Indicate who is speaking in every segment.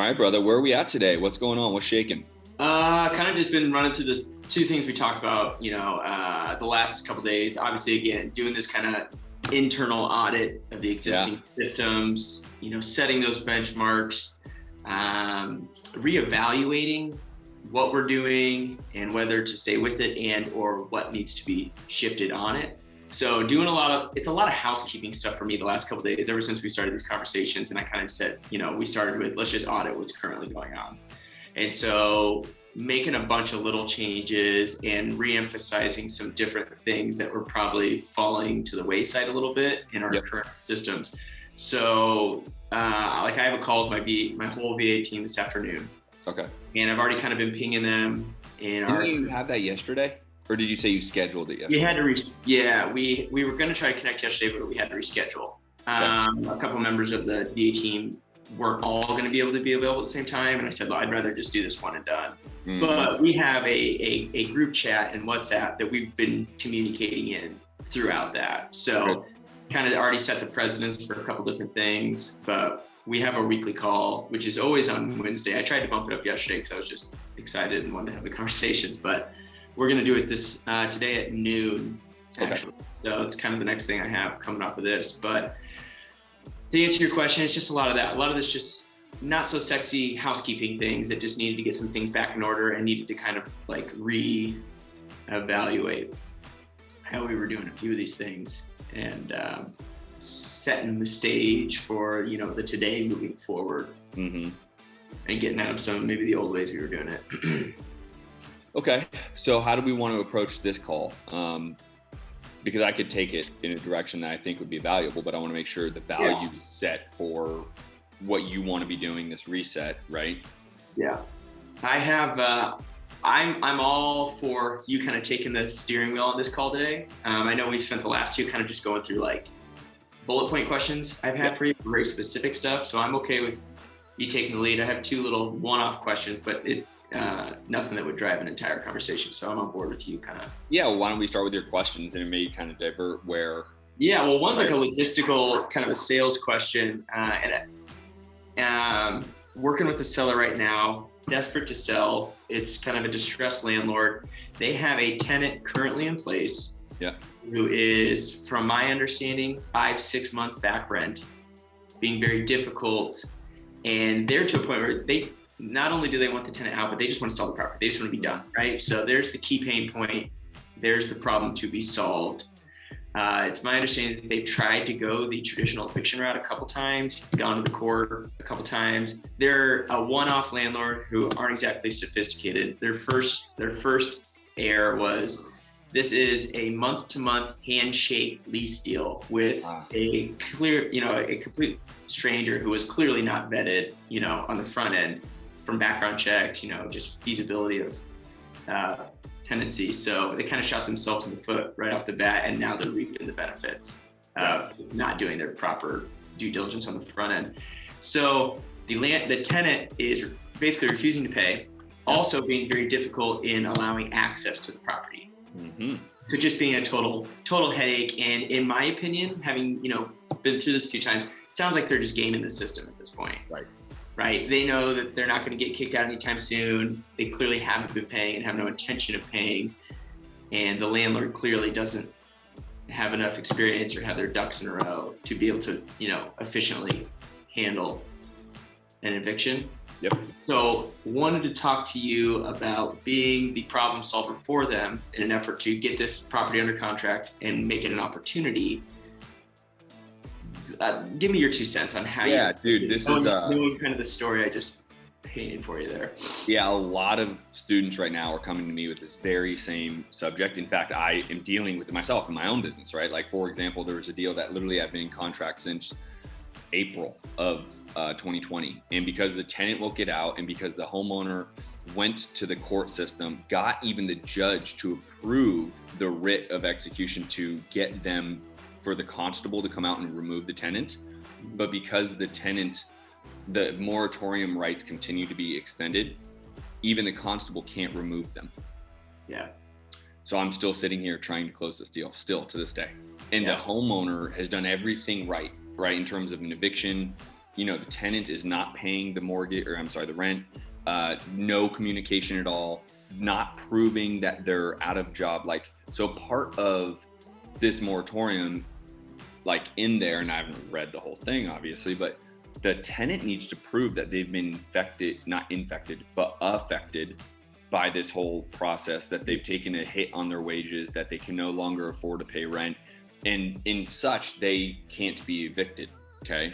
Speaker 1: right, brother. Where are we at today? What's going on? What's shaking?
Speaker 2: Kind of just been running through the two things we talked about, the last couple of days. Obviously, again, doing this kind of internal audit of the existing systems, setting those benchmarks, reevaluating what we're doing and whether to stay with it and or what needs to be shifted on it. So doing it's a lot of housekeeping stuff for me the last couple of days, ever since we started these conversations. And I kind of said, we started with, let's just audit what's currently going on. And so making a bunch of little changes and re-emphasizing some different things that were probably falling to the wayside a little bit in our current systems. So I have a call with my whole VA team this afternoon.
Speaker 1: Okay.
Speaker 2: And I've already kind of been pinging them.
Speaker 1: Didn't you have that yesterday? Or did you say you scheduled it yesterday?
Speaker 2: We had to we were going to try to connect yesterday, but we had to reschedule. A couple members of the VA team weren't all going to be able at the same time. And I said, well, I'd rather just do this one and done. Mm-hmm. But we have a group chat in WhatsApp that we've been communicating in throughout that. So kind of already set the precedence for a couple different things, but we have a weekly call, which is always on Wednesday. I tried to bump it up yesterday because I was just excited and wanted to have the conversations, but we're going to do it today at noon, actually. Okay. So it's kind of the next thing I have coming off of this. But to answer your question, it's just a lot of that. A lot of this just not so sexy housekeeping things that just needed to get some things back in order and needed to kind of like re-evaluate how we were doing a few of these things and setting the stage for, the today moving forward. Mm-hmm. And getting out of some, maybe the old ways we were doing it.
Speaker 1: Okay. So how do we want to approach this call? Because I could take it in a direction that I think would be valuable, but I want to make sure the value is set for what you want to be doing, this reset, right? Yeah.
Speaker 2: I have, I'm all for you kind of taking the steering wheel on this call today. I know we spent the last two kind of just going through like bullet point questions I've had for you, very specific stuff. So I'm okay with you taking the lead. I have two little one-off questions, but it's nothing that would drive an entire conversation. So I'm on board with you kind of.
Speaker 1: Yeah, well, why don't we start with your questions and it may kind of divert where.
Speaker 2: Yeah, well, one's like a logistical kind of a sales question. Working with the seller right now, desperate to sell. It's kind of a distressed landlord. They have a tenant currently in place who is, from my understanding, 5-6 months back rent, being very difficult. And they're to a point where they not only do they want the tenant out, but they just want to sell the property. They just want to be done, right? So there's the key pain point. There's the problem to be solved. It's my understanding that they've tried to go the traditional eviction route a couple times, gone to the court a couple times. They're a one-off landlord who aren't exactly sophisticated. Their first error was, this is a month-to-month handshake lease deal with a complete stranger who was clearly not vetted, on the front end from background checks, just feasibility of tenancy. So they kind of shot themselves in the foot right off the bat, and now they're reaping the benefits of not doing their proper due diligence on the front end. So the tenant is basically refusing to pay, also being very difficult in allowing access to the property. Mm-hmm. So just being a total headache. And in my opinion, having, been through this a few times, it sounds like they're just gaming the system at this point. Right. They know that they're not going to get kicked out anytime soon. They clearly haven't been paying and have no intention of paying. And the landlord clearly doesn't have enough experience or have their ducks in a row to be able to, efficiently handle an eviction.
Speaker 1: Yep.
Speaker 2: So wanted to talk to you about being the problem solver for them in an effort to get this property under contract and make it an opportunity. Give me your 2 cents on how
Speaker 1: this is
Speaker 2: kind of the story I just painted for you there.
Speaker 1: Yeah, a lot of students right now are coming to me with this very same subject. In fact, I am dealing with it myself in my own business, right? Like, for example, there was a deal that literally I've been in contract since April of 2020. And because the tenant won't get out and because the homeowner went to the court system, got even the judge to approve the writ of execution to get them for the constable to come out and remove the tenant. But because the moratorium rights continue to be extended, even the constable can't remove them.
Speaker 2: Yeah.
Speaker 1: So I'm still sitting here trying to close this deal still to this day. And the homeowner has done everything right, in terms of an eviction, the tenant is not paying the mortgage, or I'm sorry, the rent, no communication at all, not proving that they're out of job. Like, so part of this moratorium, like in there, and I haven't read the whole thing obviously, but the tenant needs to prove that they've been affected by this whole process, that they've taken a hit on their wages, that they can no longer afford to pay rent, and in such they can't be evicted. Okay.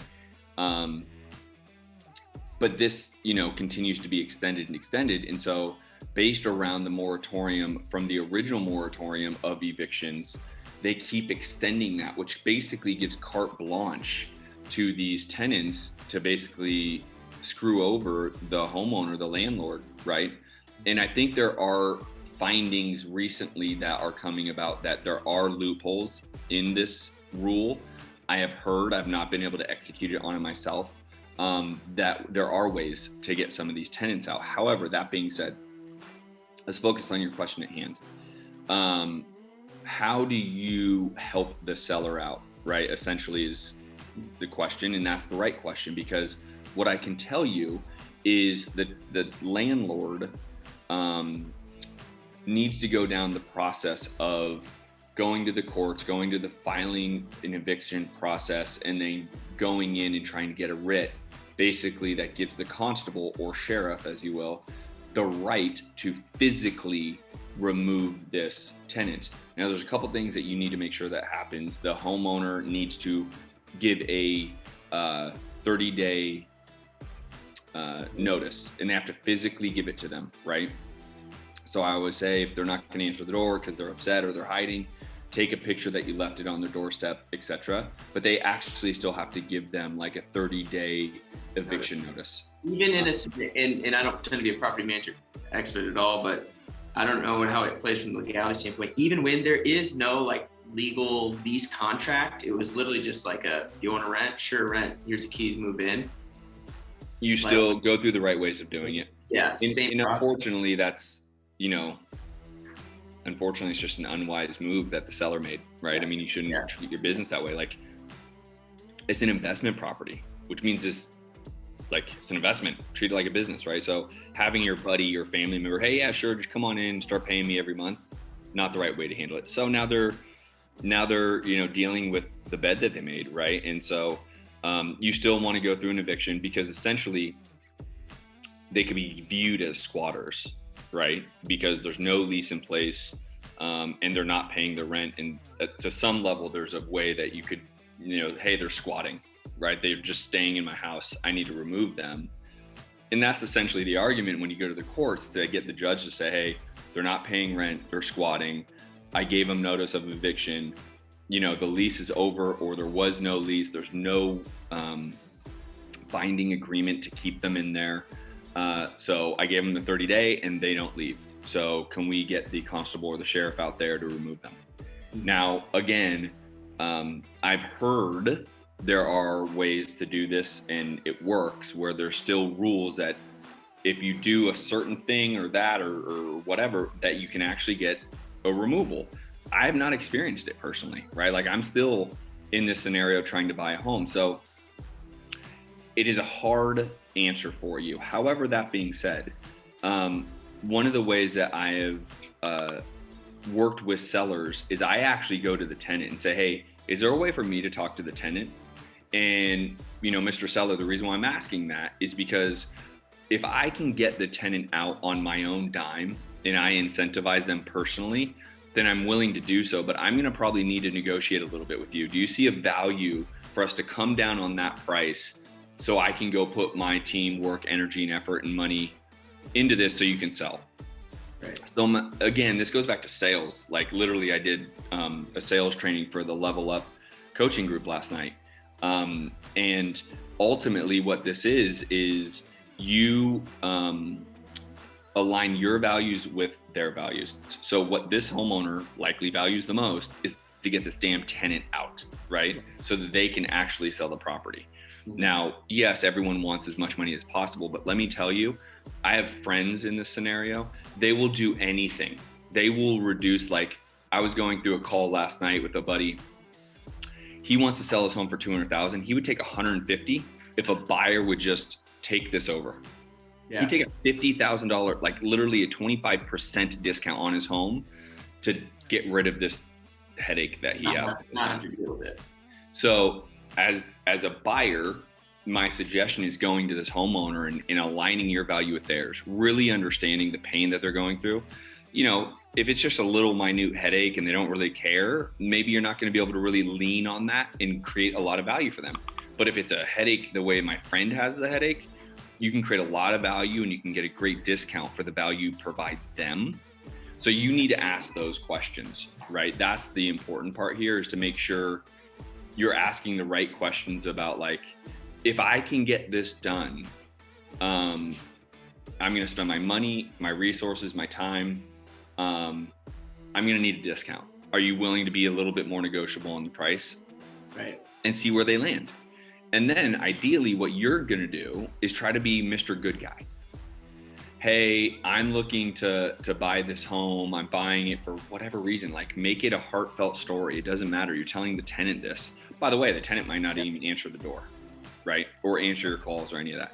Speaker 1: But this, continues to be extended. And so based around the moratorium from the original moratorium of evictions, they keep extending that, which basically gives carte blanche to these tenants to basically screw over the homeowner, the landlord, right? And I think there are findings recently that are coming about that there are loopholes in this rule. I have heard, I've not been able to execute it on it myself, that there are ways to get some of these tenants out. However, that being said, let's focus on your question at hand. How do you help the seller out, right? Essentially is the question, and that's the right question, because what I can tell you is that the landlord needs to go down the process of going to the courts, going to the filing an eviction process, and then going in and trying to get a writ, basically that gives the constable or sheriff, as you will, the right to physically remove this tenant. Now, there's a couple things that you need to make sure that happens. The homeowner needs to give a 30-day notice, and they have to physically give it to them, right? So I always say, if they're not going to answer the door because they're upset or they're hiding, take a picture that you left it on their doorstep, etc. But they actually still have to give them like a 30-day eviction notice.
Speaker 2: Even and I don't tend to be a property manager expert at all, but I don't know how it plays from the legality standpoint. Even when there is no like legal lease contract, it was literally just like you want to rent? Sure, rent. Here's the keys, move in.
Speaker 1: You still go through the right ways of doing it.
Speaker 2: Yeah,
Speaker 1: and unfortunately, that's, unfortunately, it's just an unwise move that the seller made, right? I mean, you shouldn't treat your business that way. Like, it's an investment property, which means it's an investment, treat it like a business, right? So having your buddy, your family member, hey, yeah, sure, just come on in, start paying me every month, not the right way to handle it. So now they're dealing with the bed that they made, right? And so you still want to go through an eviction, because essentially they could be viewed as squatters, right? Because there's no lease in place, and they're not paying the rent. And to some level, there's a way that you could, hey, they're squatting, right? They're just staying in my house. I need to remove them. And that's essentially the argument when you go to the courts, to get the judge to say, hey, they're not paying rent, they're squatting. I gave them notice of eviction. The lease is over, or there was no lease. There's no binding agreement to keep them in there. So I gave them the 30-day and they don't leave. So can we get the constable or the sheriff out there to remove them? Now, again, I've heard there are ways to do this and it works, where there's still rules that if you do a certain thing or that or whatever, that you can actually get a removal. I have not experienced it personally, right? Like, I'm still in this scenario trying to buy a home. So it is a hard answer for you. However, that being said, one of the ways that I have worked with sellers is I actually go to the tenant and say, hey, is there a way for me to talk to the tenant? And, Mr. Seller, the reason why I'm asking that is because if I can get the tenant out on my own dime and I incentivize them personally, then I'm willing to do so. But I'm going to probably need to negotiate a little bit with you. Do you see a value for us to come down on that price so I can go put my team, work, energy, and effort and money into this so you can sell?
Speaker 2: Right.
Speaker 1: So again, this goes back to sales. Like, literally, I did a sales training for the Level Up coaching group last night. And ultimately what this is you align your values with their values. So what this homeowner likely values the most is to get this damn tenant out, right? So that they can actually sell the property. Now, yes, everyone wants as much money as possible, but let me tell you, I have friends in this scenario. They will do anything. They will reduce, like, I was going through a call last night with a buddy. He wants to sell his home for $200,000. He would take $150,000 and if a buyer would just take this over.
Speaker 2: Yeah.
Speaker 1: He'd take a $50,000, like literally a 25% discount on his home to get rid of this headache that he has.
Speaker 2: Not have to deal with it.
Speaker 1: So as a buyer, my suggestion is going to this homeowner and aligning your value with theirs, really understanding the pain that they're going through. You know, if it's just a little minute headache and they don't really care, maybe you're not going to be able to really lean on that and create a lot of value for them. But if it's a headache the way my friend has the headache, you can create a lot of value and you can get a great discount for the value you provide them. So you need to ask those questions, right? That's the important part here, is to make sure you're asking the right questions about, like, if I can get this done, I'm going to spend my money, my resources, my time. I'm going to need a discount. Are you willing to be a little bit more negotiable on the price?
Speaker 2: Right.
Speaker 1: And see where they land. And then ideally what you're going to do is try to be Mr. Good Guy. Hey, I'm looking to buy this home. I'm buying it for whatever reason. Like, make it a heartfelt story. It doesn't matter. You're telling the tenant this. By the way, the tenant might not even answer the door, right? Or answer your calls or any of that.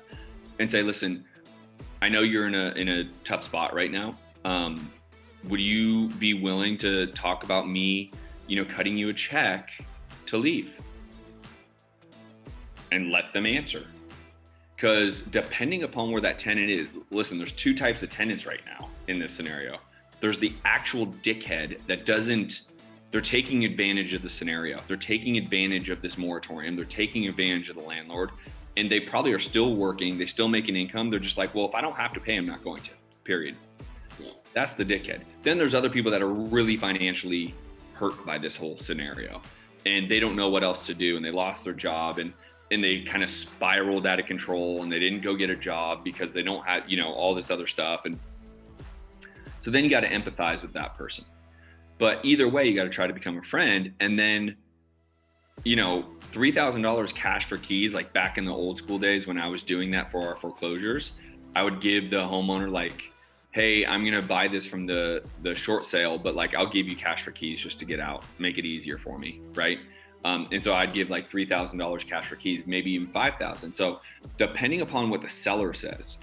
Speaker 1: And say, listen, I know you're in a tough spot right now. Would you be willing to talk about me, cutting you a check to leave? And let them answer. Because depending upon where that tenant is, listen, there's two types of tenants right now in this scenario. There's the actual dickhead that they're taking advantage of the scenario. They're taking advantage of this moratorium. They're taking advantage of the landlord. And they probably are still working. They still make an income. They're just like, well, if I don't have to pay, I'm not going to, period.
Speaker 2: Yeah.
Speaker 1: That's the dickhead. Then there's other people that are really financially hurt by this whole scenario. And they don't know what else to do. And they lost their job. And they kind of spiraled out of control, and they didn't go get a job because they don't have, all this other stuff. And so then you got to empathize with that person. But either way, you got to try to become a friend. And then, $3,000 cash for keys, like back in the old school days when I was doing that for our foreclosures, I would give the homeowner, like, hey, I'm going to buy this from the short sale, but like, I'll give you cash for keys just to get out, make it easier for me. Right. And so I'd give like $3,000 cash for keys, maybe even $5,000. So depending upon what the seller says,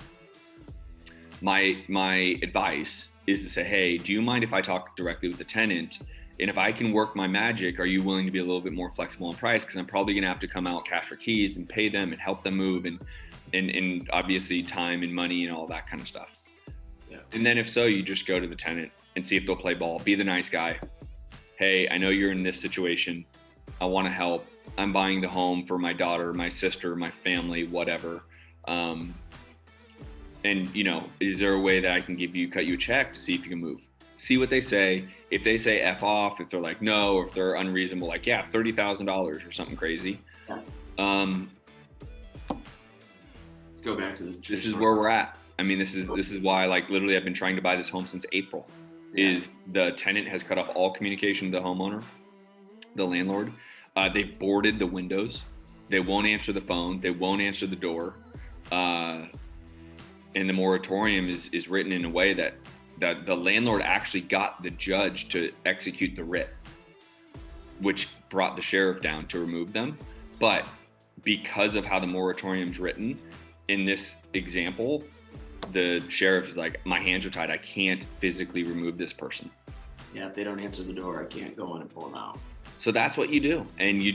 Speaker 1: my advice is to say, hey, do you mind if I talk directly with the tenant? And if I can work my magic, are you willing to be a little bit more flexible on price? Because I'm probably going to have to come out cash for keys and pay them and help them move, and obviously time and money and all that kind of stuff. Yeah. And then if so, you just go to the tenant and see if they'll play ball. Be the nice guy. Hey, I know you're in this situation. I want to help. I'm buying the home for my daughter, my sister, my family, whatever. And is there a way that I can cut you a check to see if you can move? See what they say. If they say F off, if they're like no, or if they're unreasonable, like yeah, $30,000 or something crazy.
Speaker 2: Let's go back to this.
Speaker 1: This is where we're at. I mean, this is why, like, literally I've been trying to buy this home since April. Yeah. Is the tenant has cut off all communication to the homeowner, the landlord. They've boarded the windows. They won't answer the phone. They won't answer the door. And the moratorium is written in a way that the landlord actually got the judge to execute the writ, which brought the sheriff down to remove them. But because of how the moratorium's written, in this example, the sheriff is like, my hands are tied. I can't physically remove this person.
Speaker 2: Yeah, if they don't answer the door, I can't go in and pull them out.
Speaker 1: So that's what you do. And you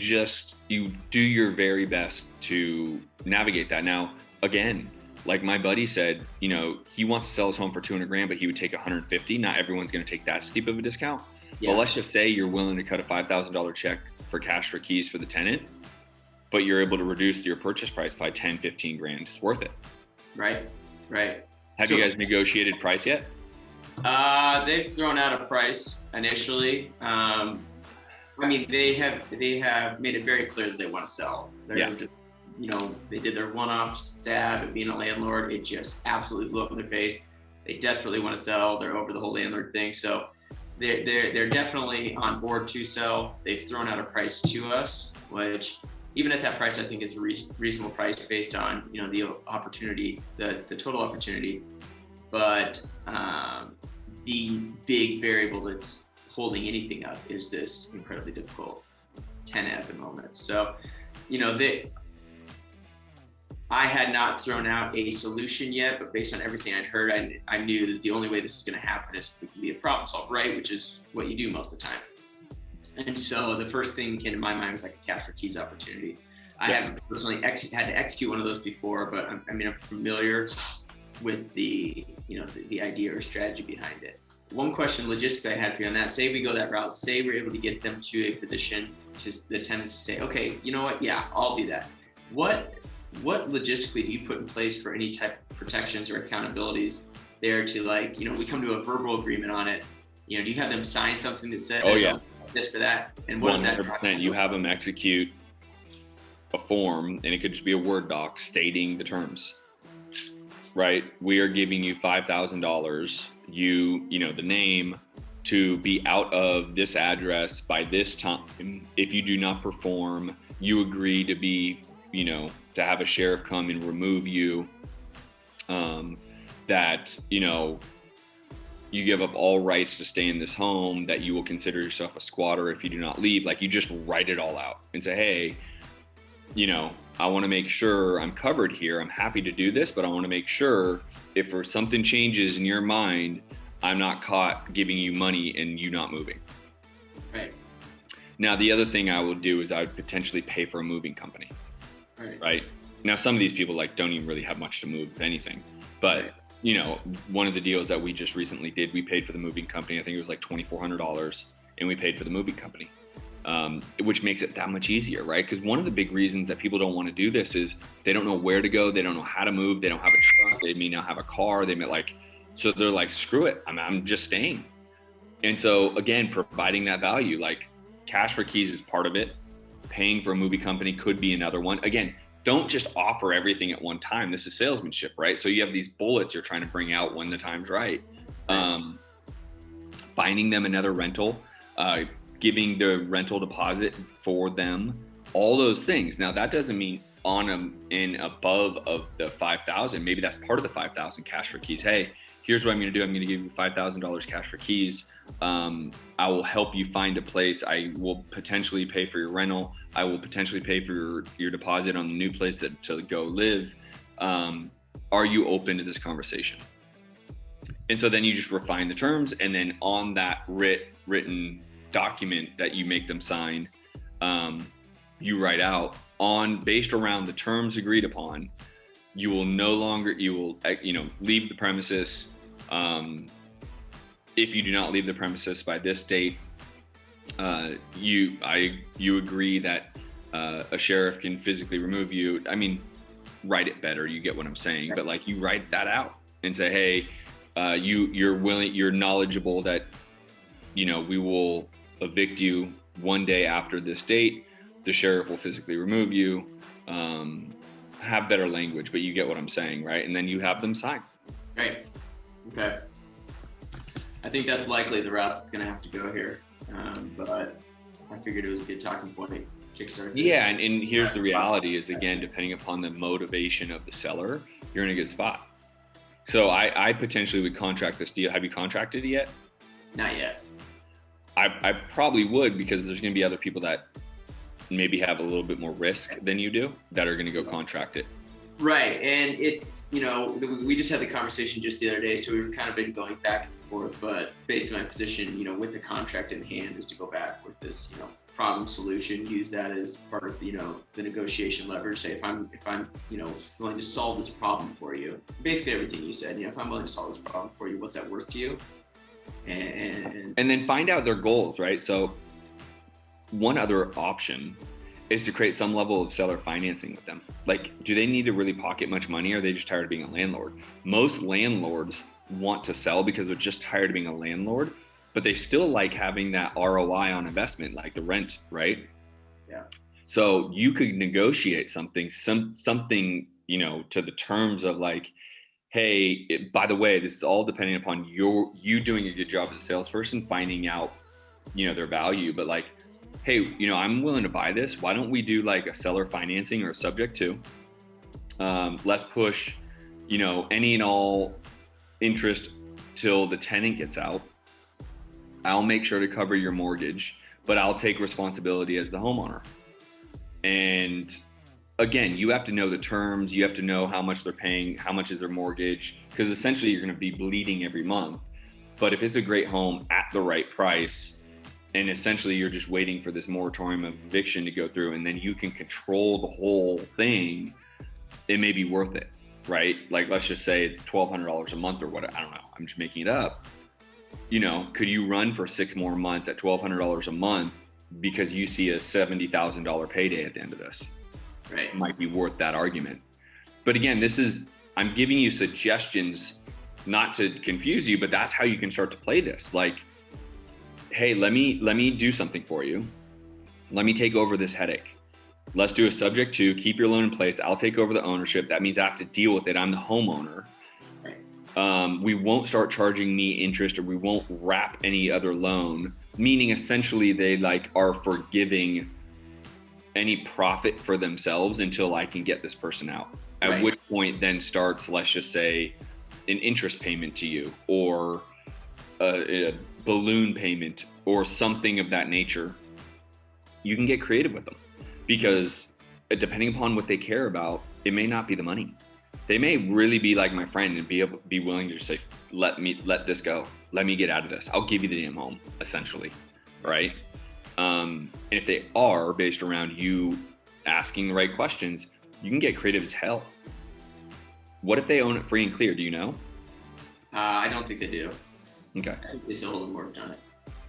Speaker 1: do your very best to navigate that. Now, again, like my buddy said, he wants to sell his home for $200,000, but he would take $150,000. Not everyone's going to take that steep of a discount. Yeah. But let's just say you're willing to cut a $5,000 check for cash for keys for the tenant, but you're able to reduce your purchase price by $10,000, $15,000. It's worth it.
Speaker 2: Right.
Speaker 1: Have you guys negotiated price yet?
Speaker 2: They've thrown out a price initially. They have made it very clear that they want to sell. They did their one-off stab at being a landlord. It just absolutely blew up in their face. They desperately want to sell. They're over the whole landlord thing. So they're definitely on board to sell. They've thrown out a price to us, which even at that price, I think is a reasonable price based on, the opportunity, the total opportunity. But the big variable that's holding anything up is this incredibly difficult tenant at the moment. So, I had not thrown out a solution yet, but based on everything I'd heard, I knew that the only way this is going to happen is we can be a problem solver, right? Which is what you do most of the time. And so the first thing that came to my mind was like a cash for keys opportunity. I haven't personally had to execute one of those before, but I'm familiar with the idea or strategy behind it. One question logistically I had for you on that, say we go that route, say we're able to get them to a position to the tenants to say, okay, you know what? Yeah, I'll do that. What logistically do you put in place for any type of protections or accountabilities there to, like, we come to a verbal agreement on it? Do you have them sign something that says, this for that? And what
Speaker 1: 100%, you have them execute a form, and it could just be a Word doc stating the terms, right? We are giving you $5,000, the name, to be out of this address by this time. If you do not perform, you agree to be, to have a sheriff come and remove you, that, you give up all rights to stay in this home, that you will consider yourself a squatter if you do not leave. Like, you just write it all out and say, hey, I want to make sure I'm covered here. I'm happy to do this, but I want to make sure if something changes in your mind, I'm not caught giving you money and you not moving.
Speaker 2: Right.
Speaker 1: Now, the other thing I will do is I would potentially pay for a moving company. Right. Now, some of these people don't even really have much to move, if anything. But, one of the deals that we just recently did, we paid for the moving company. I think it was like $2,400, and we paid for the moving company. Which makes it that much easier, right? Because one of the big reasons that people don't want to do this is they don't know where to go. They don't know how to move. They don't have a truck. They may not have a car. So they're like, screw it. I'm just staying. And so again, providing that value, like cash for keys is part of it. Paying for a movie company could be another one. Again, don't just offer everything at one time. This is salesmanship, right? So you have these bullets you're trying to bring out when the time's right. Finding them another rental, giving the rental deposit for them, all those things. Now, that doesn't mean on them and above of the 5,000. Maybe that's part of the 5,000 cash for keys. Hey, here's what I'm going to do. I'm going to give you $5,000 cash for keys. I will help you find a place. I will potentially pay for your rental. I will potentially pay for your deposit on the new place to go live. Are you open to this conversation? And so then you just refine the terms, and then on that written document that you make them sign, you write out based around the terms agreed upon. You will leave the premises. If you do not leave the premises by this date, you agree that a sheriff can physically remove you. Write it better. You get what I'm saying. But you write that out and say, hey, you're knowledgeable that, we will evict you one day after this date. The sheriff will physically remove you. Have better language, but you get what I'm saying, right? And then you have them sign.
Speaker 2: Right. Okay. I think that's likely the route that's going to have to go here. But I figured it was a good talking point. Kickstart.
Speaker 1: Yeah, and here's the reality is, again, depending upon the motivation of the seller, you're in a good spot. So I potentially would contract this deal. Have you contracted it yet?
Speaker 2: Not yet.
Speaker 1: I probably would, because there's going to be other people that maybe have a little bit more risk than you do that are going to go contract it.
Speaker 2: Right. And it's, we just had the conversation just the other day, so we've kind of been going back and forth, but based on my position, with the contract in hand, is to go back with this, problem solution, use that as part of, the negotiation leverage. Say if I'm willing to solve this problem for you, basically everything you said, if I'm willing to solve this problem for you, what's that worth to you? And
Speaker 1: then find out their goals, right? So one other option is to create some level of seller financing with them. Do they need to really pocket much money, or are they just tired of being a landlord? Most landlords want to sell because they're just tired of being a landlord, but they still like having that ROI on investment, like the rent, right?
Speaker 2: Yeah.
Speaker 1: So you could negotiate something, to the terms of hey, by the way, this is all depending upon you doing a good job as a salesperson, finding out, their value. But hey, I'm willing to buy this. Why don't we do a seller financing or a subject to? Let's push, any and all interest till the tenant gets out. I'll make sure to cover your mortgage, but I'll take responsibility as the homeowner. And again, you have to know the terms, you have to know how much they're paying, how much is their mortgage, because essentially you're going to be bleeding every month. But if it's a great home at the right price, and essentially you're just waiting for this moratorium of eviction to go through, and then you can control the whole thing, it may be worth it, right? Like, let's just say it's $1,200 a month or what, I don't know, I'm just making it up. You know, could you run for 6 more months at $1,200 a month because you see a $70,000 payday at the end of this?
Speaker 2: Right.
Speaker 1: It might be worth that argument. But again, I'm giving you suggestions not to confuse you, but that's how you can start to play this. Like, hey, let me do something for you. Let me take over this headache. Let's do a subject to keep your loan in place. I'll take over the ownership. That means I have to deal with it. I'm the homeowner.
Speaker 2: Right.
Speaker 1: We won't start charging me interest, or we won't wrap any other loan, meaning essentially they like are forgiving any profit for themselves until I can get this person out. At
Speaker 2: Right.
Speaker 1: which point then starts, let's just say, an interest payment to you, or a balloon payment, or something of that nature. You can get creative with them, because depending upon what they care about, it may not be the money. They may really be like my friend and be willing to just say, let this go. Let me get out of this. I'll give you the damn home, essentially, right? And if they are based around you asking the right questions, you can get creative as hell. What if they own it free and clear? Do you know?
Speaker 2: I don't think they do.
Speaker 1: Okay.
Speaker 2: They still hold mortgage on it.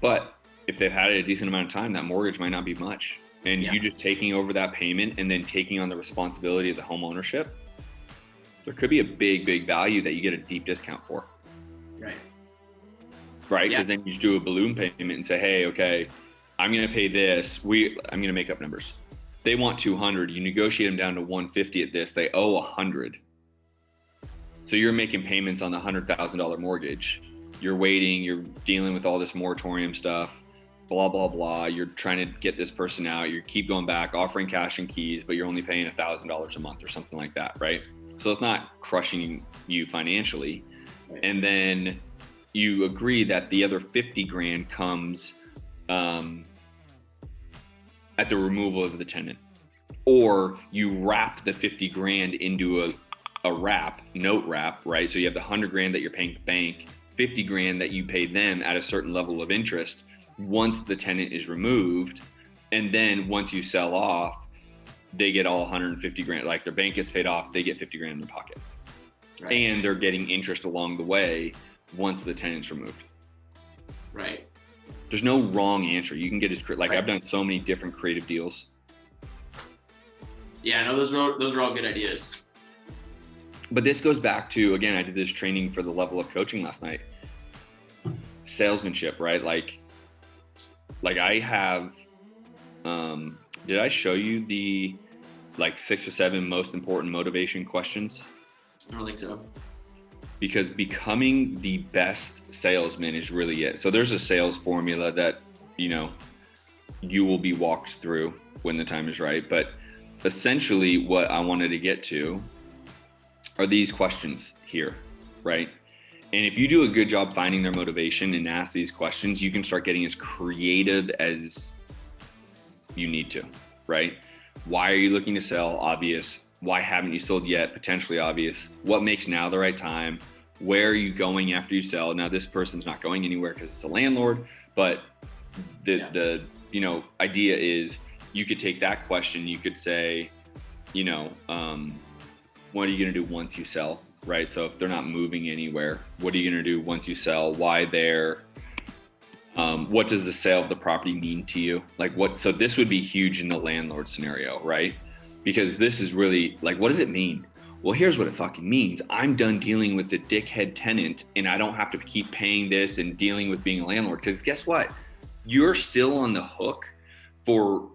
Speaker 1: But if they've had it a decent amount of time, that mortgage might not be much. And
Speaker 2: Yeah.
Speaker 1: you just taking over that payment and then taking on the responsibility of the home ownership, there could be a big, big value that you get a deep discount for.
Speaker 2: Right.
Speaker 1: Right?
Speaker 2: Yeah.
Speaker 1: Because then you just do a balloon payment and say, hey, okay, I'm going to pay this. I'm going to make up numbers. They want 200. You negotiate them down to 150 at this. They owe 100. So you're making payments on the $100,000 mortgage. You're waiting. You're dealing with all this moratorium stuff. Blah, blah, blah. You're trying to get this person out. You keep going back, offering cash and keys, but you're only paying $1,000 a month or something like that, right? So it's not crushing you financially.
Speaker 2: Right.
Speaker 1: And then you agree that the other 50 grand comes at the removal of the tenant, or you wrap the 50 grand into a note wrap, right? So you have the 100 grand that you're paying the bank, 50 grand that you pay them at a certain level of interest once the tenant is removed. And then once you sell off, they get all 150 grand, like their bank gets paid off, they get 50 grand in their pocket.
Speaker 2: Right.
Speaker 1: And they're getting interest along the way once the tenant's removed.
Speaker 2: Right.
Speaker 1: There's no wrong answer. You can get as like,
Speaker 2: Right.
Speaker 1: I've done so many different creative deals.
Speaker 2: Yeah, no, those are all good ideas.
Speaker 1: But this goes back to, again, I did this training for the level of coaching last night. Salesmanship, right? Like I have, did I show you the 6 or 7 most important motivation questions?
Speaker 2: I don't think so.
Speaker 1: Because becoming the best salesman is really it. So there's a sales formula that, you will be walked through when the time is right. But essentially what I wanted to get to are these questions here, right? And if you do a good job finding their motivation and ask these questions, you can start getting as creative as you need to, right? Why are you looking to sell? Obvious. Why haven't you sold yet? Potentially obvious. What makes now the right time? Where are you going after you sell? Now, this person's not going anywhere because it's a landlord, but the idea is you could take that question. You could say, what are you going to do once you sell, right? So if they're not moving anywhere, what are you going to do once you sell? Why there? What does the sale of the property mean to you? So this would be huge in the landlord scenario, right? Because this is really what does it mean? Well, here's what it fucking means. I'm done dealing with the dickhead tenant, and I don't have to keep paying this and dealing with being a landlord. Because guess what? You're still on the hook for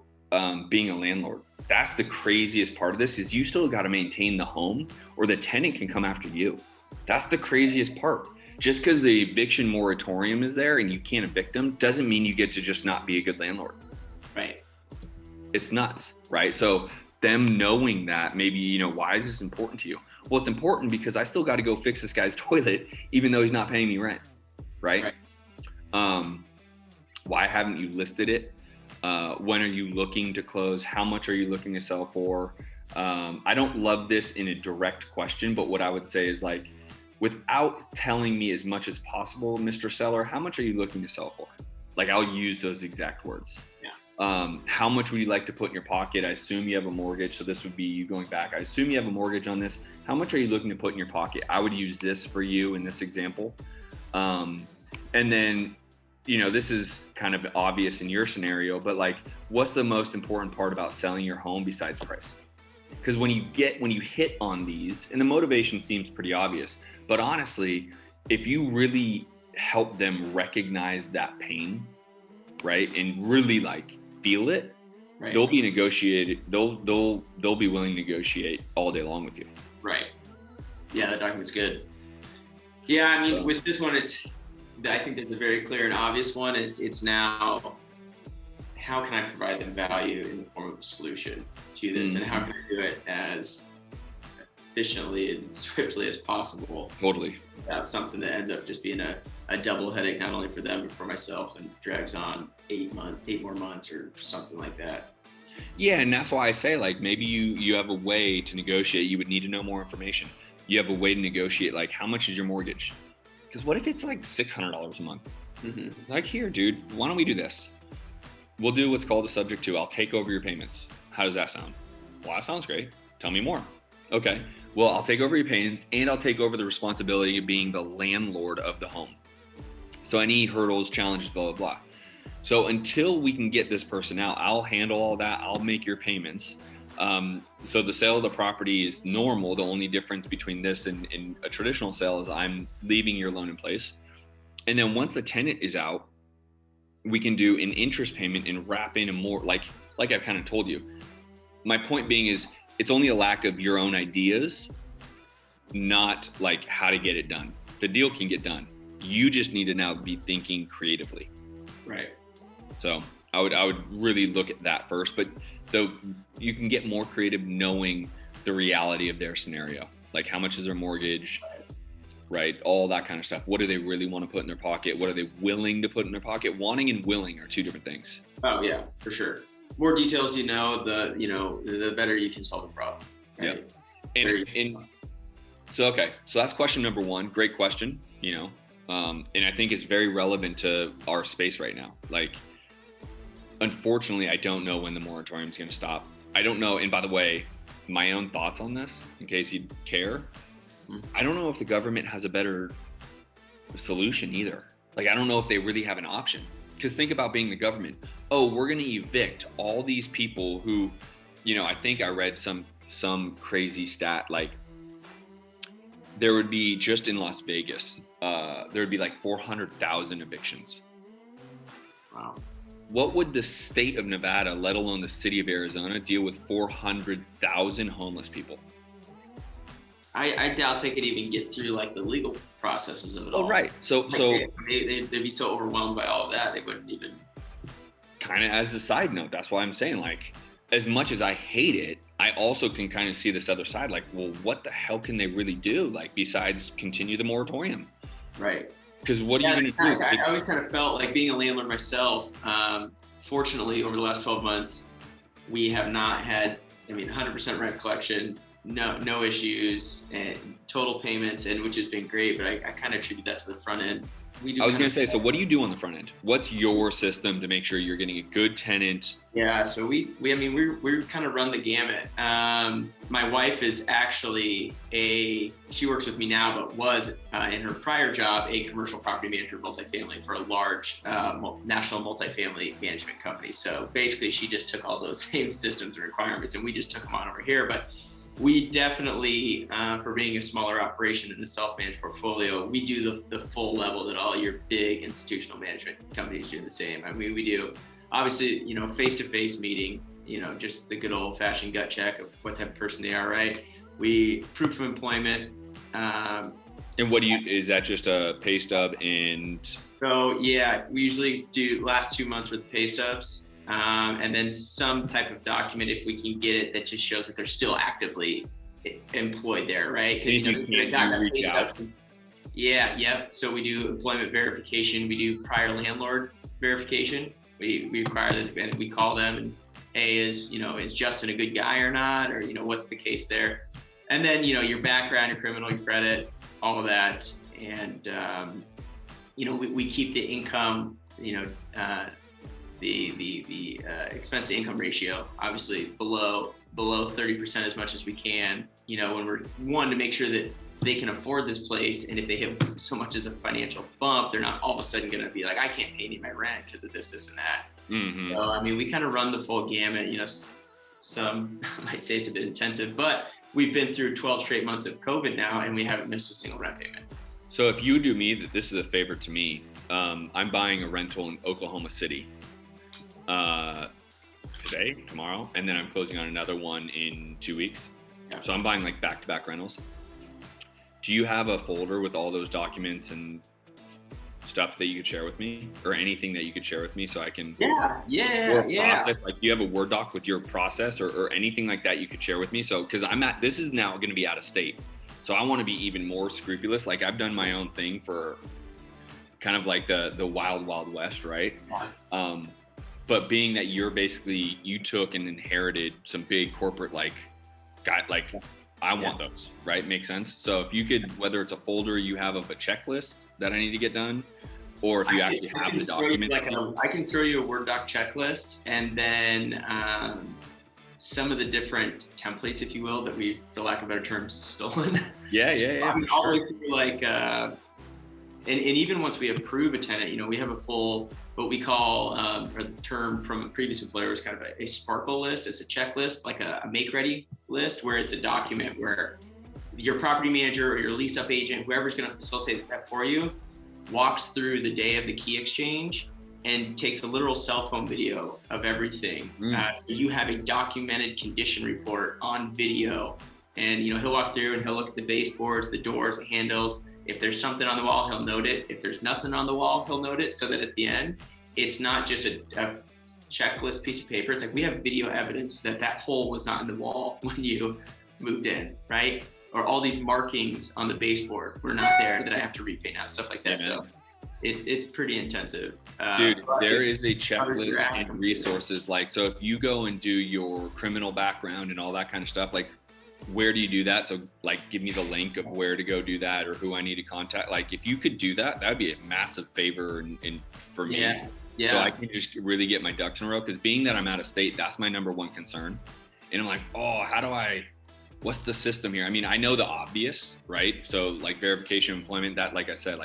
Speaker 1: being a landlord. That's the craziest part of this, is you still got to maintain the home, or the tenant can come after you. That's the craziest part. Just because the eviction moratorium is there and you can't evict them doesn't mean you get to just not be a good landlord.
Speaker 2: Right.
Speaker 1: It's nuts, right? So them knowing that, maybe, why is this important to you? Well, it's important because I still got to go fix this guy's toilet, even though he's not paying me rent, right? Why haven't you listed it? When are you looking to close? How much are you looking to sell for? I don't love this in a direct question, but what I would say is like, without telling me as much as possible, Mr. Seller, how much are you looking to sell for? Like, I'll use those exact words.
Speaker 2: Yeah.
Speaker 1: How much would you like to put in your pocket? I assume you have a mortgage. So this would be you going back. I assume you have a mortgage on this. How much are you looking to put in your pocket? I would use this for you in this example. And then, this is kind of obvious in your scenario, but like, what's the most important part about selling your home besides price? Because when you hit on these, and the motivation seems pretty obvious, but honestly, if you really help them recognize that pain, right, and really like feel it,
Speaker 2: right,
Speaker 1: they'll be willing to negotiate all day long with you.
Speaker 2: Right. Yeah, the document's good. Yeah, I mean, with this one, I think that's a very clear and obvious one. It's now, how can I provide them value in the form of a solution to this, and how can I do it as efficiently and swiftly as possible?
Speaker 1: Totally.
Speaker 2: Without something that ends up just being a double headache, not only for them but for myself, and drags on 8 more months or something like that.
Speaker 1: Yeah, and that's why I say, like, maybe you have a way to negotiate. You would need to know more information. You have a way to negotiate, like, how much is your mortgage? Because what if it's like $600 a month?
Speaker 2: Mm-hmm.
Speaker 1: Like, here, dude, why don't we do this? We'll do what's called a subject to. I'll take over your payments. How does that sound? Well, that sounds great. Tell me more. Okay. Well, I'll take over your payments, and I'll take over the responsibility of being the landlord of the home. So any hurdles, challenges, blah, blah, blah. So until we can get this person out, I'll handle all that. I'll make your payments. So the sale of the property is normal. The only difference between this and a traditional sale is I'm leaving your loan in place. And then once the tenant is out, we can do an interest payment and wrap in a more, like I've kind of told you. My point being is, it's only a lack of your own ideas, not like how to get it done. The deal can get done. You just need to now be thinking creatively.
Speaker 2: Right.
Speaker 1: So I would really look at that first, but though you can get more creative knowing the reality of their scenario. Like, how much is their mortgage, right? All that kind of stuff. What do they really want to put in their pocket? What are they willing to put in their pocket? Wanting and willing are two different things.
Speaker 2: Oh yeah, for sure. More details, the better you can solve the problem. Right?
Speaker 1: Yeah. So that's question number one. Great question, and I think it's very relevant to our space right now. Like, unfortunately, I don't know when the moratorium is going to stop. I don't know. And by the way, my own thoughts on this, in case you care, I don't know if the government has a better solution either. Like, I don't know if they really have an option. Because think about being the government. Oh, we're going to evict all these people who, I think I read some crazy stat, like there would be, just in Las Vegas, there would be like 400,000 evictions.
Speaker 2: Wow.
Speaker 1: What would the state of Nevada, let alone the city of Arizona, deal with 400,000 homeless people?
Speaker 2: I doubt they could even get through like the legal processes of it all.
Speaker 1: Oh, right. So
Speaker 2: they'd be so overwhelmed by all of that, they wouldn't even.
Speaker 1: Kind of as a side note, that's why I'm saying, like, as much as I hate it, I also can kind of see this other side, like, well, what the hell can they really do, like, besides continue the moratorium?
Speaker 2: Right.
Speaker 1: Because what are you going to do?
Speaker 2: I always kind of felt like, being a landlord myself, fortunately, over the last 12 months, we have not had, 100% rent collection, no issues, and total payments, and which has been great, but I kind of attribute that to the front end.
Speaker 1: I was going to say, so what do you do on the front end? What's your system to make sure you're getting a good tenant? Yeah,
Speaker 2: so we kind of run the gamut. My wife is actually she works with me now, but was in her prior job a commercial property manager, multifamily, for a large national multifamily management company. So basically, she just took all those same systems and requirements, and we just took them on over here. But we definitely, for being a smaller operation in a self-managed portfolio, we do the full level that all your big institutional management companies do the same. We do, obviously, face-to-face meeting, just the good old-fashioned gut check of what type of person they are, right? We proof of employment.
Speaker 1: And what is that just a pay stub? And
Speaker 2: so, yeah, we usually do last 2 months with pay stubs. And then some type of document, if we can get it, that just shows that they're still actively employed there, right? Because So we do employment verification. We do prior landlord verification. We require that we call them and hey, is Justin a good guy or not? Or, what's the case there? And then, your background, your criminal, your credit, all of that. And, we keep the income, the expense to income ratio, obviously below 30% as much as we can, when we're to make sure that they can afford this place. And if they hit so much as a financial bump, they're not all of a sudden going to be like, I can't pay any of my rent because of this, and that.
Speaker 1: Mm-hmm.
Speaker 2: So, I mean, we kind of run the full gamut. Some might say it's a bit intensive, but we've been through 12 straight months of COVID now, and we haven't missed a single rent payment.
Speaker 1: So if you do me, this is a favor to me. I'm buying a rental in Oklahoma City today, tomorrow, and then I'm closing on another one in 2 weeks.
Speaker 2: Yeah.
Speaker 1: So I'm buying like back-to-back rentals. Do you have a folder with all those documents and stuff that you could share with me, or anything that you could share with me so I can
Speaker 2: yeah.
Speaker 1: process? Like, do you have a Word doc with your process or anything like that you could share with me? So, because this is now going to be out of state. So I want to be even more scrupulous. Like, I've done my own thing for kind of like the wild, wild west, right? But being that you took and inherited some big corporate, I want those, right? Makes sense. So if you could, whether it's a folder you have of a checklist that I need to get done, or if you actually have the document.
Speaker 2: I can throw you a Word doc checklist, and then some of the different templates, if you will, that we, for lack of better terms, stolen.
Speaker 1: Yeah.
Speaker 2: I mean, all the way through and even once we approve a tenant, we have a full, what we call, or the term from a previous employer was kind of a sparkle list. It's a checklist, like a make-ready list, where it's a document where your property manager or your lease-up agent, whoever's going to facilitate that for you, walks through the day of the key exchange and takes a literal cell phone video of everything. So you have a documented condition report on video, and he'll walk through and he'll look at the baseboards, the doors, the handles. If there's something on the wall, he'll note it. If there's nothing on the wall, he'll note it, so that at the end, it's not just a checklist piece of paper. It's like, we have video evidence that hole was not in the wall when you moved in, right? Or all these markings on the baseboard were not there that I have to repaint out, stuff like that. So it's pretty intensive.
Speaker 1: Dude, there is a checklist and resources. Like, so if you go and do your criminal background and all that kind of stuff, like, where do you do that? So, like, give me the link of where to go do that, or who I need to contact. Like, if you could do that, that'd be a massive favor for me.
Speaker 2: Yeah.
Speaker 1: So I can just really get my ducks in a row, because being that I'm out of state, that's my number one concern. And I'm like, what's the system here? I mean, I know the obvious, right? So like verification of employment, that, like I said,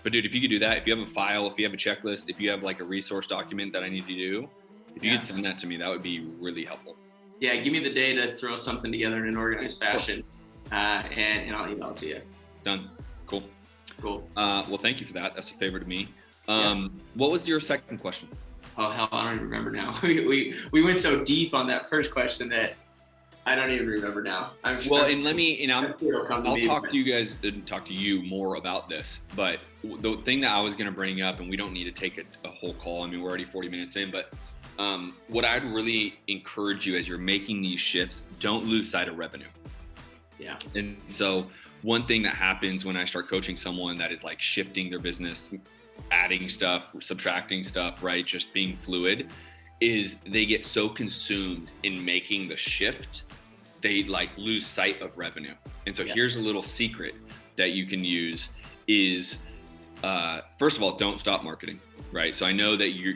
Speaker 1: but dude, if you could do that, if you have a file, if you have a checklist, if you have like a resource document that I need to do, if you could send that to me, that would be really helpful.
Speaker 2: Yeah, give me the day to throw something together in an organized fashion, and I'll email it to you.
Speaker 1: Done. Cool. Well, thank you for that. That's a favor to me. What was your second question?
Speaker 2: Oh, hell, I don't even remember now. We went so deep on that first question that I don't even remember now. I'll talk to you guys and talk to you more about this. But the thing that I was going to bring up, and we don't need to take a whole call. I mean, we're already 40 minutes in, but what I'd really encourage you as you're making these shifts, don't lose sight of revenue. Yeah.
Speaker 1: And so one thing that happens when I start coaching someone that is like shifting their business, adding stuff, subtracting stuff, right? Just being fluid, is they get so consumed in making the shift, they like lose sight of revenue. And so here's a little secret that you can use is, first of all, don't stop marketing, right? So I know that you're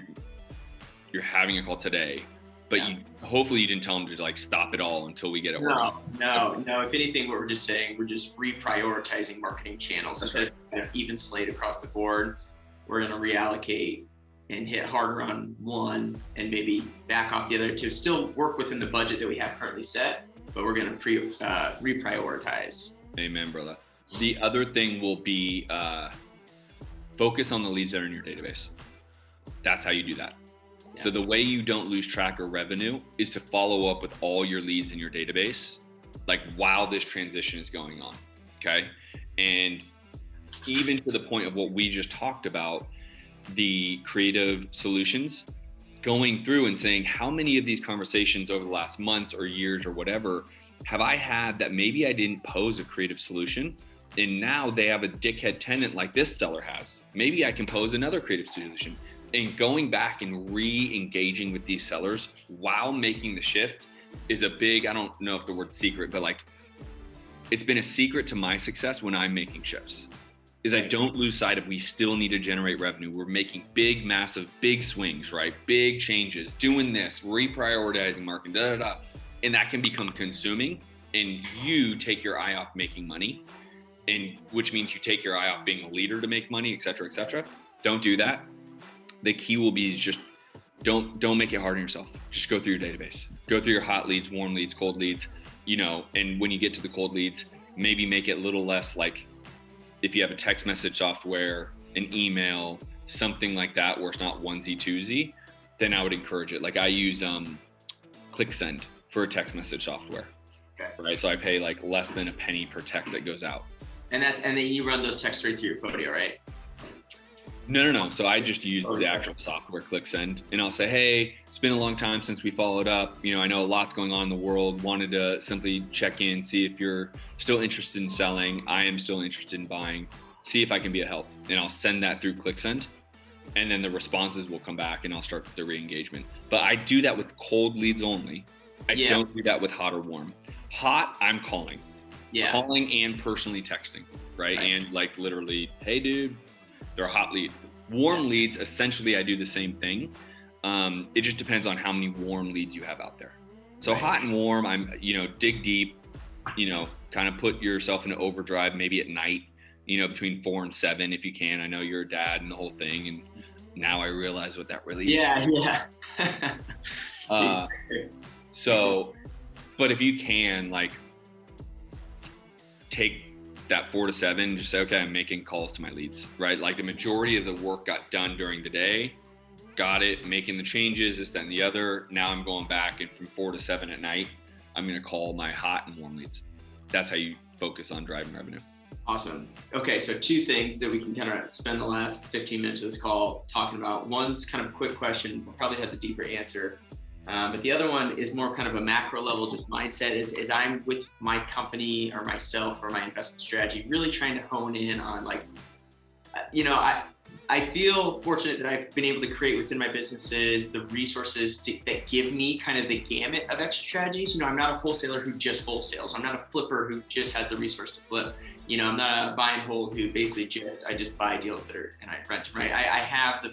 Speaker 1: having a call today, but hopefully you didn't tell them to like stop it all until we get it working.
Speaker 2: No. If anything, what we're just saying, we're just reprioritizing marketing channels. Instead of kind of even slate across the board, we're going to reallocate and hit harder on one and maybe back off the other two. Still work within the budget that we have currently set, but we're going to reprioritize.
Speaker 1: Amen, brother. The other thing will be focus on the leads that are in your database. That's how you do that. So the way you don't lose track of revenue is to follow up with all your leads in your database, like while this transition is going on, okay? And even to the point of what we just talked about, the creative solutions, going through and saying, how many of these conversations over the last months or years or whatever have I had that maybe I didn't pose a creative solution, and now they have a dickhead tenant like this seller has. Maybe I can pose another creative solution. And going back and re-engaging with these sellers while making the shift is a big, I don't know if the word secret, but like, it's been a secret to my success when I'm making shifts, is I don't lose sight of we still need to generate revenue. We're making big, massive, big swings, right? Big changes, doing this, reprioritizing marketing, and that can become consuming, and you take your eye off making money, and which means you take your eye off being a leader to make money, et cetera, et cetera. Don't do that. The key will be just don't make it hard on yourself. Just go through your database, go through your hot leads, warm leads, cold leads, and when you get to the cold leads, maybe make it a little less like, if you have a text message software, an email, something like that, where it's not onesie, twosie, then I would encourage it. Like I use 𝐿𝐼𝐶𝑠end for a text message software, right? So I pay like less than a penny per text that goes out.
Speaker 2: And then you run those texts right through your Podio, right?
Speaker 1: No. So I just use the actual software 𝐿𝐼𝐶𝑠end, and I'll say, hey, it's been a long time since we followed up. I know a lot's going on in the world. Wanted to simply check in, see if you're still interested in selling. I am still interested in buying. See if I can be a help. And I'll send that through 𝐿𝐼𝐶𝑠end, and then the responses will come back, and I'll start the re-engagement. But I do that with cold leads only. I don't do that with hot or warm. Hot, I'm calling. Calling and personally texting, right? And like literally, hey dude, they're a hot lead. Warm leads, essentially I do the same thing. It just depends on how many warm leads you have out there. So hot and warm, I'm, dig deep, kind of put yourself into overdrive, maybe at night, between 4 and 7 if you can. I know you're a dad and the whole thing, and now I realize what that really is. So, but if you can, like, take that 4 to 7, just say, okay, I'm making calls to my leads, right? Like the majority of the work got done during the day, got it, making the changes, this, that, and the other. Now I'm going back, and from 4 to 7 at night, I'm going to call my hot and warm leads. That's how you focus on driving revenue.
Speaker 2: Awesome. Okay, so 2 things that we can kind of spend the last 15 minutes of this call talking about. One's kind of a quick question, probably has a deeper answer. But the other one is more kind of a macro level just mindset, is I'm with my company or myself or my investment strategy, really trying to hone in on like, I feel fortunate that I've been able to create within my businesses the resources that give me kind of the gamut of exit strategies. I'm not a wholesaler who just wholesales. I'm not a flipper who just has the resource to flip. I'm not a buy and hold who basically I just buy deals and I rent them, right? I have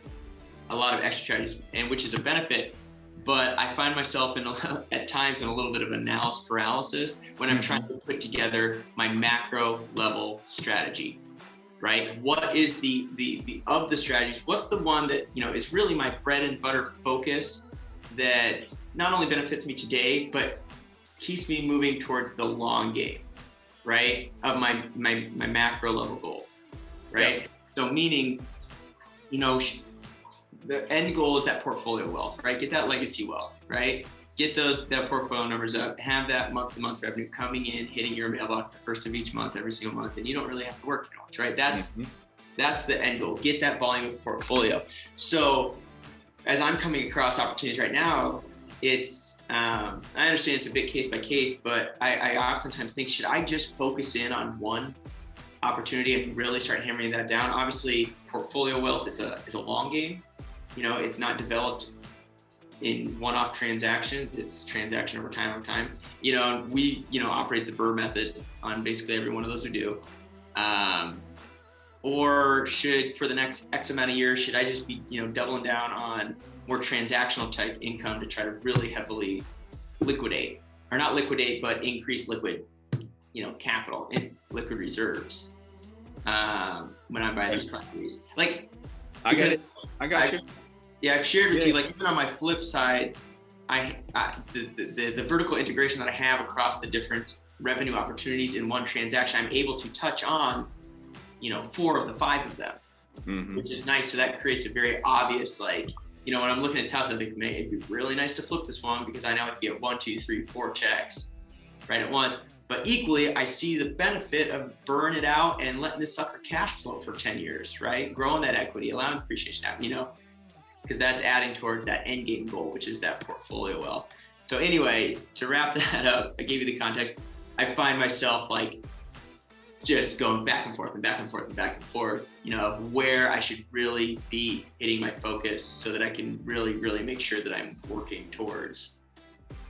Speaker 2: a lot of exit strategies, and which is a benefit. But I find myself at times in a little bit of analysis paralysis when I'm trying to put together my macro level strategy, right? What is the of the strategies? What's the one that is really my bread and butter focus that not only benefits me today, but keeps me moving towards the long game, right? Of my macro level goal, right? So meaning, the end goal is that portfolio wealth, right? Get that legacy wealth, right? Get that portfolio numbers up, have that month-to-month revenue coming in, hitting your mailbox the first of each month, every single month, and you don't really have to work too much, right? That's the end goal. Get that volume of portfolio. So as I'm coming across opportunities right now, it's I understand it's a bit case by case, but I oftentimes think, should I just focus in on one opportunity and really start hammering that down? Obviously, portfolio wealth is a long game. It's not developed in one-off transactions. It's transaction over time. And we, operate the 𝐵𝐺 method on basically every one of those we do. Or should, for the next X amount of years, should I just be, doubling down on more transactional type income to try to really heavily liquidate, or not liquidate, but increase liquid, capital and liquid reserves when I buy these properties? Like,
Speaker 1: I got you.
Speaker 2: Yeah, I've shared with you, like, even on my flip side, the vertical integration that I have across the different revenue opportunities in one transaction, I'm able to touch on, 4 of the 5 of them, which is nice. So that creates a very obvious, like, when I'm looking at this house, I think, man, it'd be really nice to flip this one because I know I can get 1, 2, 3, 4 checks right at once. But equally, I see the benefit of burning it out and letting this sucker cash flow for 10 years, right? Growing that equity, allowing appreciation out, because that's adding towards that end game goal, which is that portfolio wealth. So anyway, to wrap that up, I gave you the context. I find myself like just going back and forth and back and forth and back and forth, you know, where I should really be hitting my focus so that I can really, really make sure that I'm working towards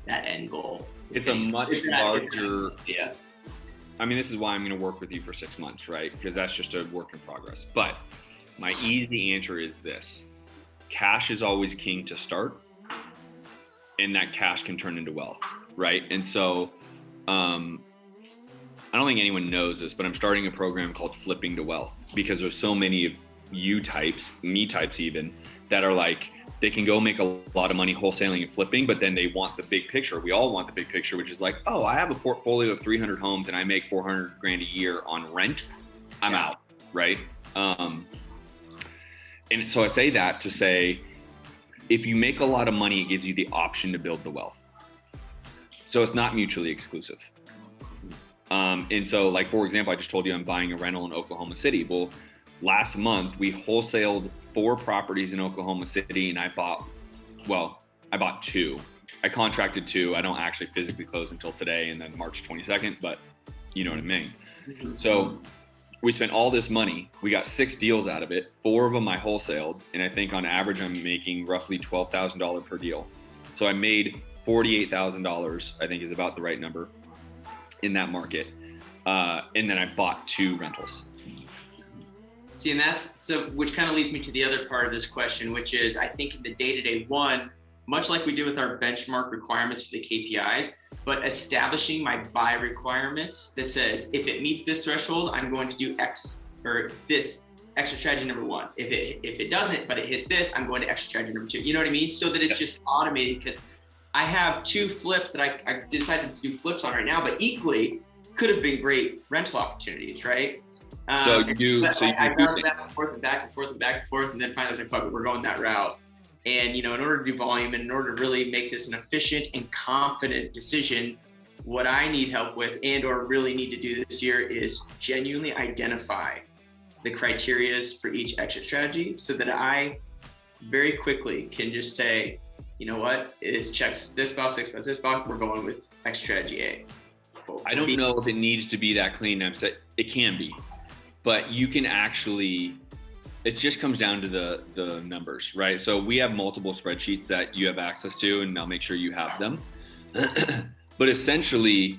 Speaker 2: that end goal.
Speaker 1: It's a much larger, I mean, this is why I'm going to work with you for 6 months, right? Because that's just a work in progress. But my easy answer is this: cash is always king to start, and that cash can turn into wealth, right? And so, I don't think anyone knows this, but I'm starting a program called Flipping to Wealth, because there's so many of you types, me types even, that are like, they can go make a lot of money wholesaling and flipping, but then they want the big picture. We all want the big picture, which is like, oh, I have a portfolio of 300 homes and I make 400 grand a year on rent. I'm out, right? And so I say that to say, if you make a lot of money, it gives you the option to build the wealth. So it's not mutually exclusive. And so, like, for example, I just told you I'm buying a rental in Oklahoma City. Well, last month we wholesaled 4 properties in Oklahoma City, and I bought 2. I contracted 2. I don't actually physically close until today and then March 22nd, but you know what I mean. So we spent all this money. We got 6 deals out of it. 4 of them I wholesaled, and I think on average I'm making roughly $12,000 per deal. So I made $48,000, I think is about the right number in that market. And then I bought 2 rentals.
Speaker 2: See, and that's so, which kind of leads me to the other part of this question, which is, I think in the day-to-day one, much like we do with our benchmark requirements for the KPIs, but establishing my buy requirements that says, if it meets this threshold, I'm going to do X, or this extra strategy number 1. If it doesn't, but it hits this, I'm going to extra strategy number 2. You know what I mean? So that it's just automated, because I have 2 flips that I decided to do flips on right now, but equally could have been great rental opportunities, right? I bounced back and forth and back and forth and back and forth, and then finally I was like, fuck it, we're going that route. And, you know, in order to do volume and in order to really make this an efficient and confident decision, what I need help with and or really need to do this year is genuinely identify the criterias for each exit strategy so that I very quickly can just say, you know what, it checks this box, this box, we're going with exit strategy A.
Speaker 1: I don't know if it needs to be that clean. It can be, but you can actually, it just comes down to the numbers, right? So we have multiple spreadsheets that you have access to, and I'll make sure you have them. But essentially,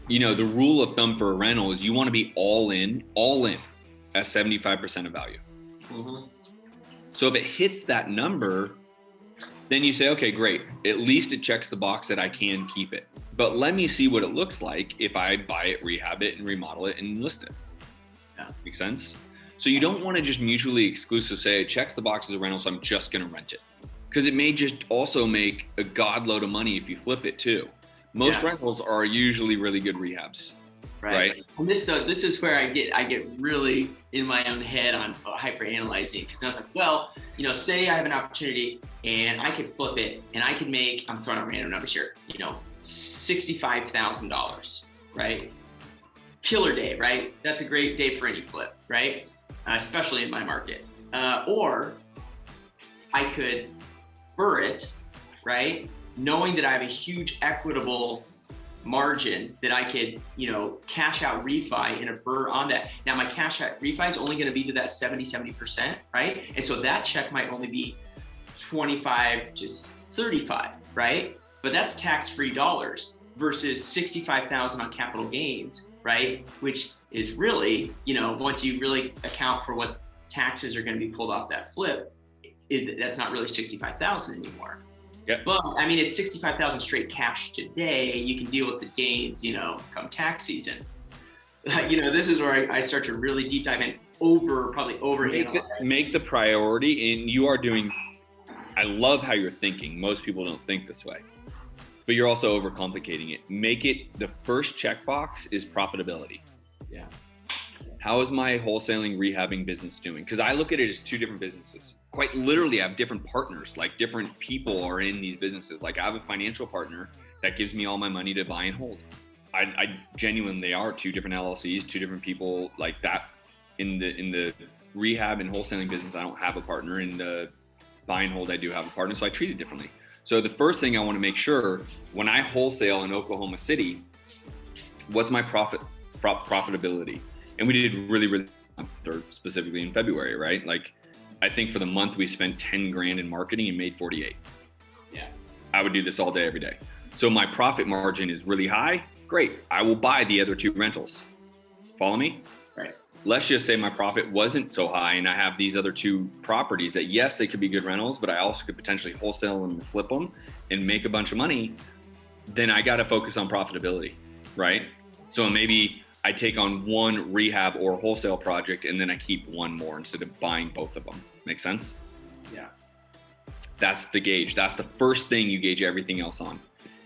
Speaker 1: you know, the rule of thumb for a rental is you want to be all in at 75% of value. Mm-hmm. So if it hits that number, then you say, okay, great. At least it checks the box that I can keep it. But let me see what it looks like if I buy it, rehab it, and remodel it and list it. Yeah. Make sense? So you don't want to just mutually exclusive say it checks the box as a rental, so I'm just going to rent it. Because it may just also make a god load of money if you flip it too. Most rentals are usually really good rehabs. Right.
Speaker 2: And this is where I get really in my own head on hyper analyzing, because I was like, well, you know, say I have an opportunity and I could flip it and I could make, I'm throwing out random numbers here, you know, $65,000, right? Killer day, right? That's a great day for any flip, right? Especially in my market. Or I could BRRRR it, right? Knowing that I have a huge equitable margin that I could, you know, cash out refi in a BRRRR on that. Now my cash out refi is only going to be to that 70%, right? And so that check might only be 25 to 35, right? But that's tax-free dollars versus 65,000 on capital gains, right? Which is really, you know, once you really account for what taxes are going to be pulled off that flip, that's not really 65,000 anymore.
Speaker 1: Yeah.
Speaker 2: But I mean, it's 65,000 straight cash today. You can deal with the gains, you know, come tax season. You know, this is where I start to really deep dive in
Speaker 1: make the priority, and you are doing. I love how you're thinking. Most people don't think this way, but you're also overcomplicating it. Make it the first checkbox is profitability.
Speaker 2: Yeah.
Speaker 1: How is my wholesaling rehabbing business doing? Because I look at it as 2 different businesses. Quite literally, I have different partners, like different people are in these businesses. Like I have a financial partner that gives me all my money to buy and hold. I genuinely, they are 2 different LLCs, 2 different people like that. In the rehab and wholesaling business, I don't have a partner. In the buy and hold, I do have a partner, so I treat it differently. So the first thing I want to make sure, when I wholesale in Oklahoma City, what's my profitability? And we did really specifically in February, right? Like, I think for the month we spent 10 grand in marketing and made 48.
Speaker 2: Yeah.
Speaker 1: I would do this all day, every day. So my profit margin is really high. Great. I will buy the other 2 rentals. Follow me?
Speaker 2: Right.
Speaker 1: Let's just say my profit wasn't so high and I have these other 2 properties that, yes, they could be good rentals, but I also could potentially wholesale them and flip them and make a bunch of money. Then I got to focus on profitability, right? So maybe I take on 1 rehab or wholesale project and then I keep 1 more instead of buying both of them. Make sense?
Speaker 2: Yeah.
Speaker 1: That's the gauge. That's the first thing you gauge everything else on,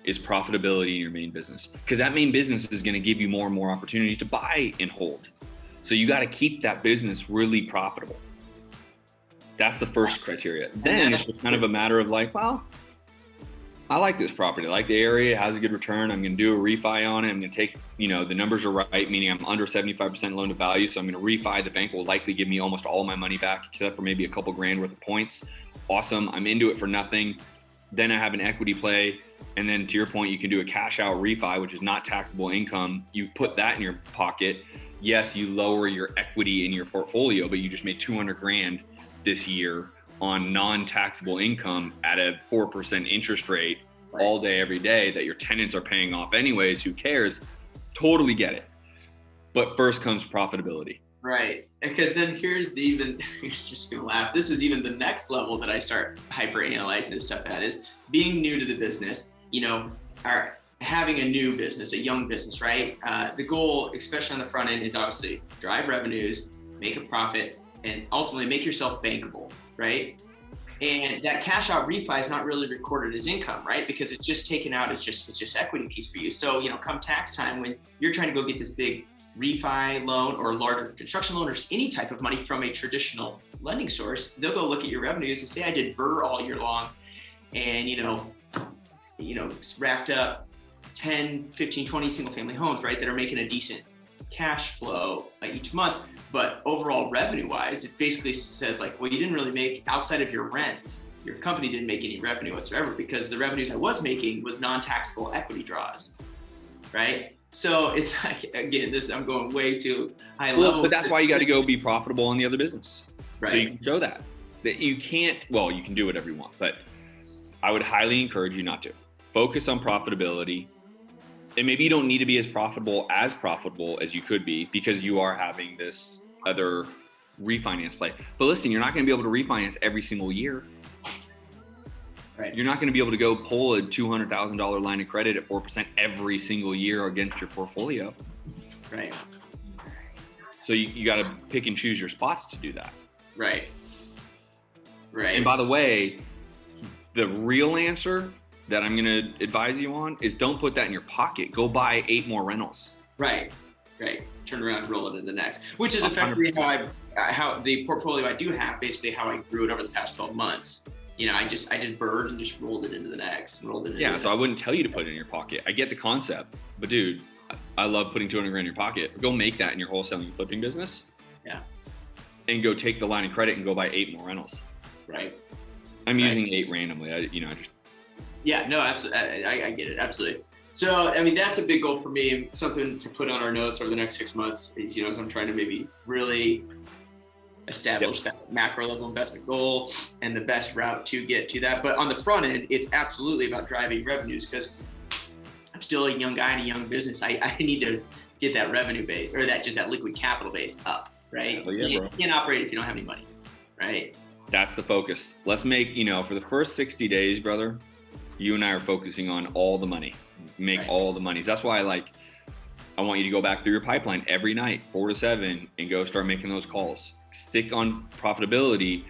Speaker 1: is profitability in your main business. Because that main business is going to give you more and more opportunities to buy and hold. So you got to keep that business really profitable. That's the first criteria. Then it's just kind of a matter of like, well, I like this property. I like the area. It has a good return. I'm going to do a refi on it. I'm going to take, the numbers are right, meaning I'm under 75% loan to value. So I'm going to refi. The bank will likely give me almost all my money back, except for maybe a couple grand worth of points. Awesome. I'm into it for nothing. Then I have an equity play. And then to your point, you can do a cash out refi, which is not taxable income. You put that in your pocket. Yes, you lower your equity in your portfolio, but you just made 200 grand this year on non-taxable income at a 4% interest rate all day, every day, that your tenants are paying off anyways. Who cares? Totally get it. But first comes profitability. Right.
Speaker 2: Because then here's you're just gonna laugh. This is even the next level that I start hyper analyzing this stuff at, is being new to the business, or having a new business, a young business, right? The goal, especially on the front end, is obviously drive revenues, make a profit, and ultimately make yourself bankable, right? And that cash out refi is not really recorded as income, right? Because it's just taken out, it's just equity piece for you. So, come tax time, when you're trying to go get this big refi loan or larger construction loan or any type of money from a traditional lending source, they'll go look at your revenues and say, I did BRRRR all year long and, racked up 10, 15, 20 single family homes, right? That are making a decent cash flow each month. But overall revenue wise, it basically says like, well, you didn't really make, outside of your rents, your company didn't make any revenue whatsoever, because the revenues I was making was non-taxable equity draws, right? So it's like, again, I'm going way too high level.
Speaker 1: But that's why you got to go be profitable in the other business.
Speaker 2: Right.
Speaker 1: So you can show that you can't, you can do whatever you want, but I would highly encourage you not to. Focus on profitability. And maybe you don't need to be as profitable as you could be, because you are having this other refinance play. But listen, you're not going to be able to refinance every single year.
Speaker 2: Right.
Speaker 1: You're not going to be able to go pull a $200,000 line of credit at 4% every single year against your portfolio.
Speaker 2: Right.
Speaker 1: So you got to pick and choose your spots to do that.
Speaker 2: Right. Right.
Speaker 1: And by the way, the real answer that I'm going to advise you on is, don't put that in your pocket. Go buy 8 more rentals.
Speaker 2: Right. Turn around and roll it into the next, which is effectively how the portfolio I do have, basically how I grew it over the past 12 months. I just BRRRR'd and just rolled it into the next,
Speaker 1: So I wouldn't tell you to put it in your pocket. I get the concept, but dude, I love putting 200 grand in your pocket. Go make that in your wholesaling and flipping business.
Speaker 2: Yeah.
Speaker 1: And go take the line of credit and go buy 8 more rentals.
Speaker 2: Right.
Speaker 1: I'm using 8 randomly.
Speaker 2: Yeah, no, absolutely. I get it. Absolutely. So, that's a big goal for me, something to put on our notes over the next 6 months is, as I'm trying to maybe really establish that macro level investment goal and the best route to get to that. But on the front end, it's absolutely about driving revenues, because I'm still a young guy in a young business. I need to get that revenue base, or that liquid capital base up, right? You can't operate if you don't have any money, right?
Speaker 1: That's the focus. Let's make, for the first 60 days, brother, you and I are focusing on all the money, all the monies. That's why I want you to go back through your pipeline every night, 4 to 7, and go start making those calls. Stick on profitability,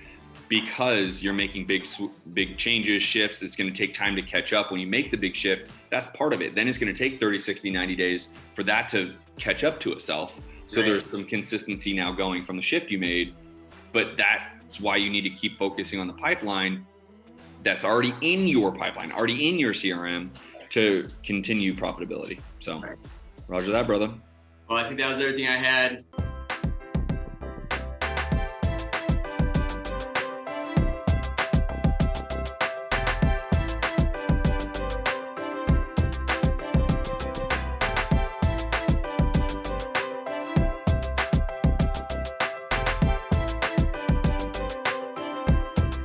Speaker 1: because you're making big changes, shifts. It's going to take time to catch up. When you make the big shift, that's part of it. Then it's going to take 30, 60, 90 days for that to catch up to itself. So there's some consistency now going from the shift you made, but that's why you need to keep focusing on the pipeline that's already in your pipeline, already in your CRM, to continue profitability. So Roger that, brother.
Speaker 2: Well, I think that was everything I had.